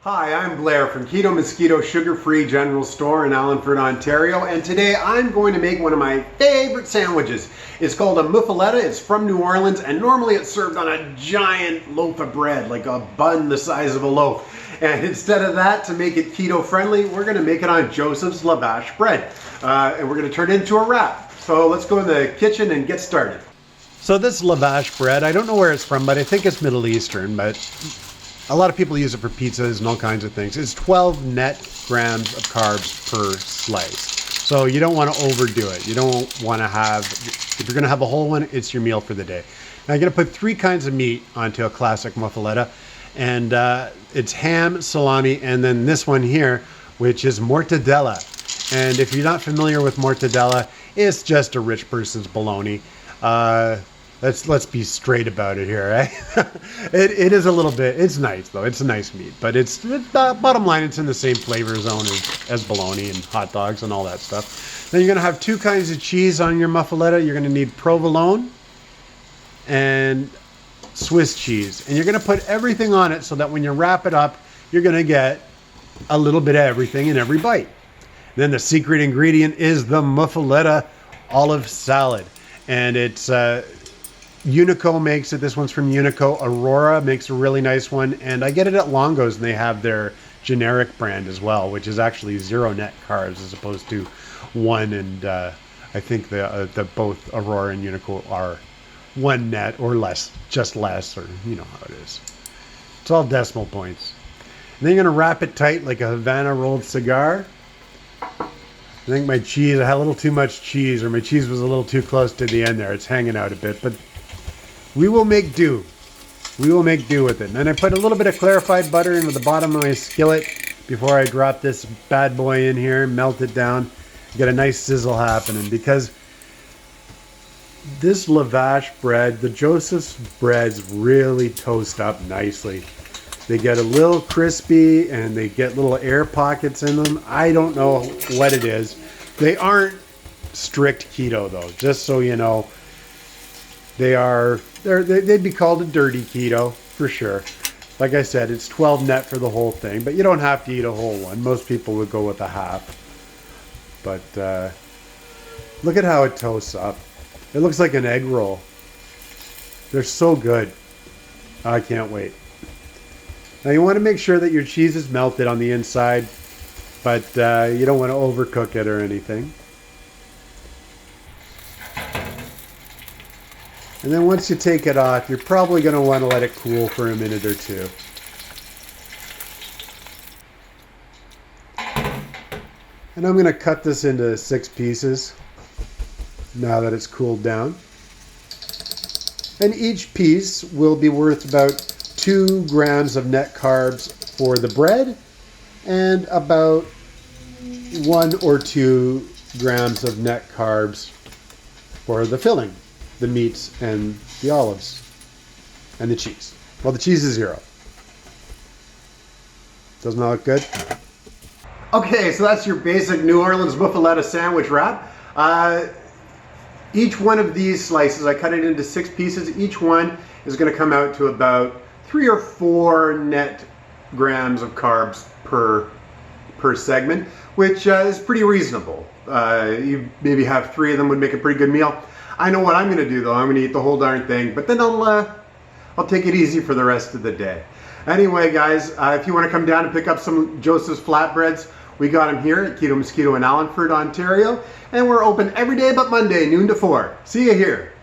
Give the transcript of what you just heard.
Hi, I'm Blair from Keto Mosquito Sugar-Free General Store in Allenford, Ontario, and today I'm going to make one of my favorite sandwiches. It's called a Muffuletta. It's from New Orleans, and normally it's served on a giant loaf of bread, like a bun the size of a loaf. And instead of that, to make it keto-friendly, we're going to make it on Joseph's lavash bread, and we're going to turn it into a wrap. So let's go in the kitchen and get started. So this lavash bread, I don't know where it's from, but I think it's Middle Eastern, but a lot of people use it for pizzas and all kinds of things. It's 12 net grams of carbs per slice. So you don't want to overdo it. You don't want to have, if you're going to have a whole one, it's your meal for the day. Now I'm going to put 3 kinds of meat onto a classic muffuletta. And it's ham, salami, and then this one here, which is mortadella. And if you're not familiar with mortadella, it's just a rich person's bologna. Let's be straight about it here, right? It is a little bit, it's nice though, it's a nice meat, but it's bottom line, it's in the same flavor zone as bologna and hot dogs and all that stuff. Then you're gonna have 2 kinds of cheese on your muffuletta. You're gonna need provolone and Swiss cheese. And you're gonna put everything on it so that when you wrap it up, you're gonna get a little bit of everything in every bite. Then the secret ingredient is the muffuletta olive salad. And it's, Unico makes it. This one's from Unico. Aurora makes a really nice one. And I get it at Longo's, and they have their generic brand as well, which is actually 0 net carbs as opposed to 1. And I think the both Aurora and Unico are 1 net or less, just less, or you know how it is. It's all decimal points. And then you're going to wrap it tight like a Havana rolled cigar. I think my cheese, I had a little too much cheese, or my cheese was a little too close to the end there. It's hanging out a bit, but we will make do. We will make do with it. And then I put a little bit of clarified butter into the bottom of my skillet before I drop this bad boy in here, melt it down, get a nice sizzle happening, because this lavash bread, the Joseph's breads really toast up nicely. They get a little crispy and they get little air pockets in them. I don't know what it is. They aren't strict keto though, just so you know. They'd be called a dirty keto for sure. Like I said, it's 12 net for the whole thing, but you don't have to eat a whole one. Most people would go with a half. But look at how it toasts up. It looks like an egg roll. They're so good. I can't wait. Now you want to make sure that your cheese is melted on the inside, but you don't want to overcook it or anything. And then once you take it off, you're probably going to want to let it cool for a minute or 2. And I'm going to cut this into 6 pieces now that it's cooled down. And each piece will be worth about 2 grams of net carbs for the bread and about 1 or 2 grams of net carbs for the filling, the meats and the olives and the cheese. Well, the cheese is 0. Doesn't that look good? Okay, so that's your basic New Orleans muffuletta sandwich wrap. Each one of these slices, I cut it into 6 pieces. Each one is going to come out to about 3 or 4 net grams of carbs per segment, which is pretty reasonable. You maybe have 3 of them would make a pretty good meal. I know what I'm going to do though. I'm going to eat the whole darn thing, but then I'll take it easy for the rest of the day. Anyway, guys, if you want to come down and pick up some Joseph's flatbreads, we got them here at Keto Mosquito in Allenford, Ontario, and we're open every day but Monday, noon to 4. See you here.